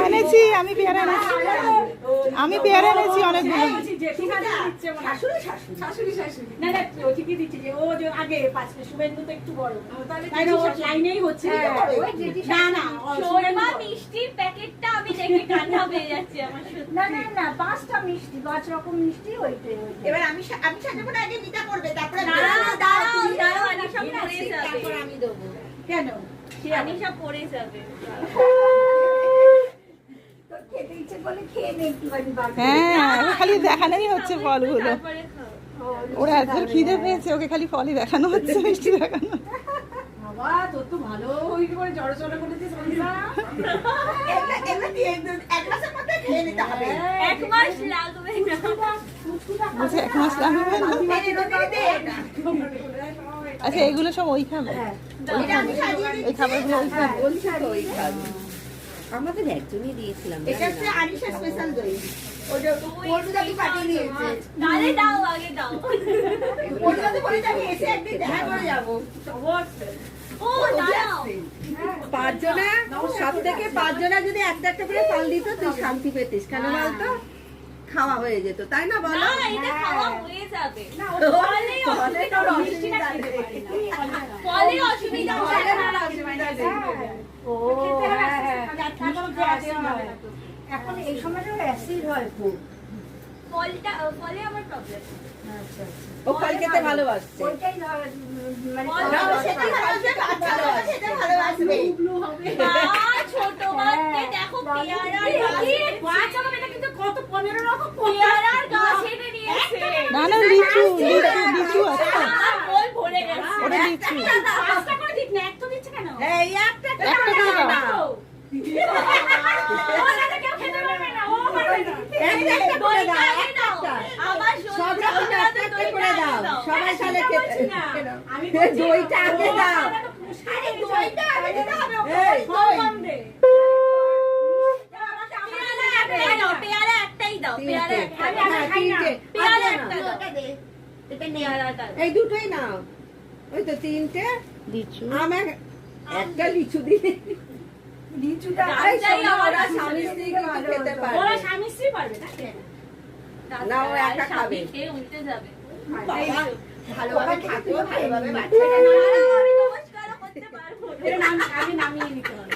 এনেছি আমি পেয়ারা এনেছি, আমি পেয়ারা এনেছি অনেকগুলো। মিষ্টির প্যাকেটটা আমি দেখে কান্না পেয়ে যাচ্ছি আমার। না না না 5টা মিষ্টি, 5 রকম মিষ্টি ওইটাই। এবার আমি সাজাবো না, আগে মিতা করবে, তারপরে আমি দেবো। কেন আনিশা পড়ে যাবে। খেতে ইচ্ছে করলে খেয়ে নে একটুখানি। হ্যাঁ খালি দেখানোই হচ্ছে ফলগুলো, তারপরে খাও। ওরা এত খিদে পেয়েছে ওকে খালি ফলই দেখানো হচ্ছে, মিষ্টি দেখানো। বাবা তোর তো ভালো ওই করে জড়সড় করে দিস বলবা। এক মাসের মধ্যে খেয়ে নিতে হবে। 1 মাস লাগবে না। বলছে 1 মাস লাগবে না। আচ্ছা এগুলো সব ওই খাবে, ওই খাবারগুলো ওই খাবে। বলছি তো ওই খাবে। আমাদের একজনই দিয়েছিলাম। এটা হচ্ছে আনিশা স্পেশাল দই। ওটা পড়ুদাকে পাঠিয়ে দিয়েছে। তাহলে দাও, আগে দাও। পড়ুদাকে বলে আমি এসে একদিন দেখা করে যাবো। ও দাও। 5 জনা, সব থেকে 5 জনা যদি একটা একটা করে ফল দিত তুই শান্তি পেতিস, কেন বলতো? খাওয়া হয়ে যেত, তাই না বলো? না এটা খাওয়া হয়ে যাবে। ফলে অসুবিধা হবে না। ও এখন এই সময়টা অ্যাসিড হয় খুব। ফলে আমার প্রবলেম। আচ্ছা ও ফল খেতে ভালোবাসছে। ওইটাই মানে সেটা ভালোবাসবে, সেটা ভালোবাসবে। ছোট বাচ্চা দেখো পেয়ারার গাছ হবে না, কিন্তু কত 15 রকম পেয়ারার গাছ এনে নিয়েছে। না না লিচু, লিচু আছে, আর বল ভরে গেছে। ওটা লিচু। 5টা করে দিক না, এক তো দিচ্ছে কেন? এই একটা একটা করে দাও। ও দাদা কেউ খেতে পারবে না, ও পারবে না। একটা করে দাও, দইটা দাও। আবার সব রকম একটা করে করে দাও, সবাই সালে খেতে। আমি দইটা আগে দাও। আরে দইটা আগে দিতে হবে ওকে। এই, দই। পেয়ারা একটাই দাও, পেয়ারা একটাই দাও। হ্যাঁ, তিনটে। পেয়ারা আগে একটা নাও। দাও। এটা পেয়ারাটা দাও। এই দুটোই নাও। ওই তো 3টে লিচু আমার একটা লিচু দিয়ে। লিচুটা এই যাই শোনো, আমার ওরা স্বামী স্ত্রী কিন্তু খেতে পারবে। ওরা স্বামী স্ত্রী পারবে না? না, ও একা খাবে। স্বামী খেয়ে উল্টে যাবে। বাবা ভালোভাবে থাকো, ভালোভাবে না, বাচ্চাটা আমি নমস্কারও করতে পারবো না। আমি নামিয়ে নিতে হবে।